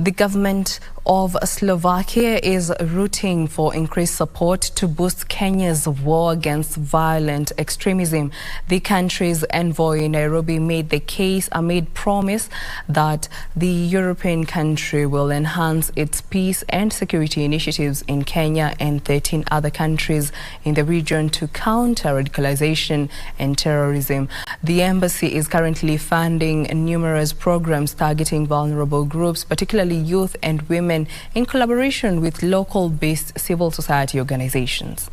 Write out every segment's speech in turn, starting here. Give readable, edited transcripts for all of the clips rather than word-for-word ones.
The government of Slovakia is rooting for increased support to boost Kenya's war against violent extremism. The country's envoy in Nairobi made the case amid promise that the European country will enhance its peace and security initiatives in Kenya and 13 other countries in the region to counter radicalization and terrorism. The embassy is currently funding numerous programs targeting vulnerable groups, particularly youth and women, in collaboration with local-based civil society organizations.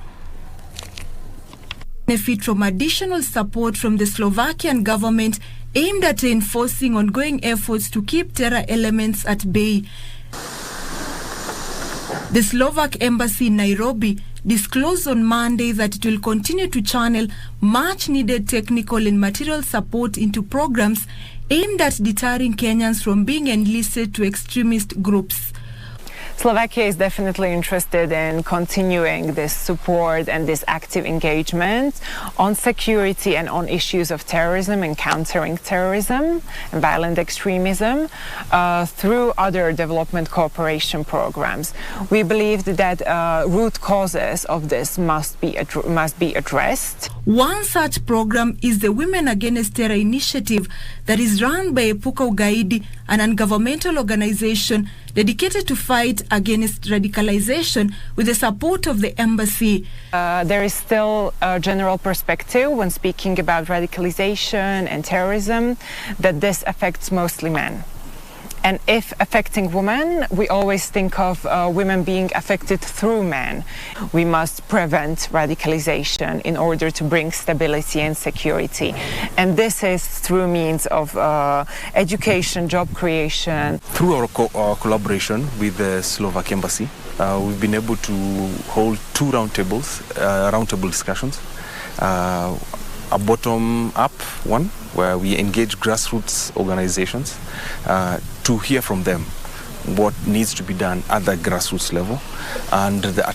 Benefit from additional support from the Slovakian government aimed at enforcing ongoing efforts to keep terror elements at bay. The Slovak Embassy in Nairobi disclosed on Monday that it will continue to channel much-needed technical and material support into programs aimed at deterring Kenyans from being enlisted to extremist groups. Slovakia is definitely interested in continuing this support and this active engagement on security and on issues of terrorism and countering terrorism and violent extremism through other development cooperation programs. We believe that root causes of this must be addressed. One such program is the Women Against Terror initiative that is run by Epuka Ugaidi, an ungovernmental organization dedicated to fight against radicalization with the support of the embassy. There is still a general perspective when speaking about radicalization and terrorism that this affects mostly men. And if affecting women, we always think of women being affected through men. We must prevent radicalization in order to bring stability and security. And this is through means of education, job creation. Through our collaboration with the Slovak Embassy, we've been able to hold two roundtable discussions. A bottom-up one, where we engage grassroots organizations to hear from them what needs to be done at the grassroots level, and a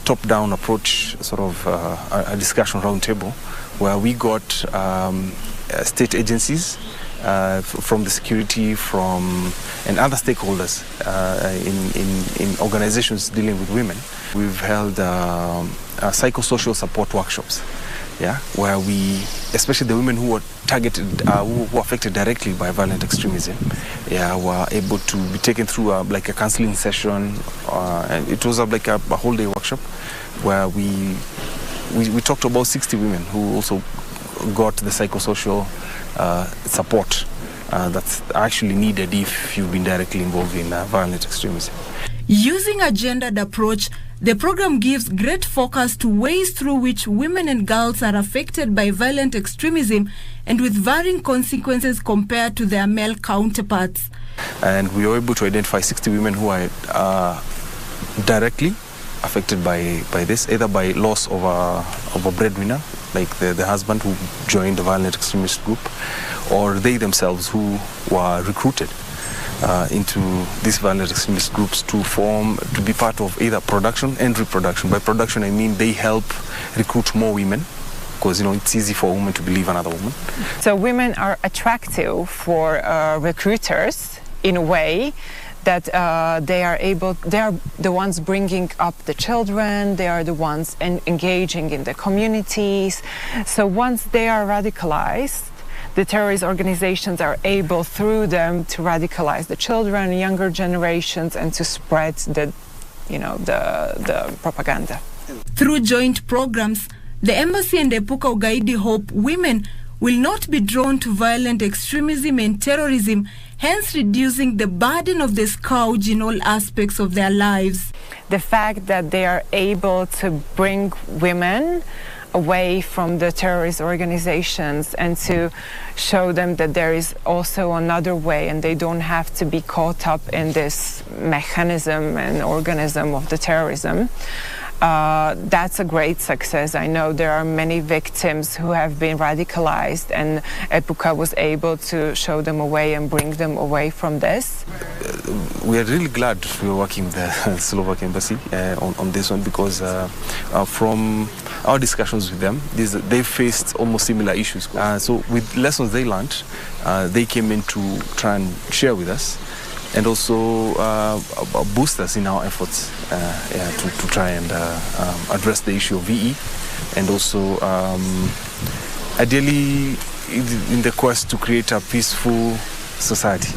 top-down approach, sort of a discussion roundtable, where we got state agencies from the security, and other stakeholders in organizations dealing with women. We've held psychosocial support workshops. Yeah, where we, especially the women who were targeted, who were affected directly by violent extremism, were able to be taken through like a counseling session, and it was like a whole day workshop where we talked to about 60 women who also got the psychosocial support that's actually needed if you've been directly involved in violent extremism. Using a gendered approach, the program gives great focus to ways through which women and girls are affected by violent extremism and with varying consequences compared to their male counterparts. And we were able to identify 60 women who are directly affected by this, either by loss of a breadwinner, like the husband who joined the violent extremist group, or they themselves who were recruited into these violent extremist groups to be part of either production and reproduction. By production, I mean they help recruit more women, because it's easy for a woman to believe another woman. So women are attractive for recruiters in a way that they are the ones bringing up the children, they are the ones engaging in the communities. So once they are radicalized, the terrorist organizations are able through them to radicalize the children, younger generations, and to spread the propaganda. Through joint programs, the embassy and Epuka Ugaidi hope women will not be drawn to violent extremism and terrorism, hence reducing the burden of the scourge in all aspects of their lives. The fact that they are able to bring women away from the terrorist organizations and to show them that there is also another way and they don't have to be caught up in this mechanism and organism of the terrorism. That's a great success. I know there are many victims who have been radicalized, and Epuka was able to show them a way and bring them away from this. We are really glad we are working with the Slovak Embassy on this one, because from our discussions with them, they've faced almost similar issues. So with lessons they learned, they came in to try and share with us and also boost us in our efforts to try and address the issue of VE, and also ideally in the quest to create a peaceful society.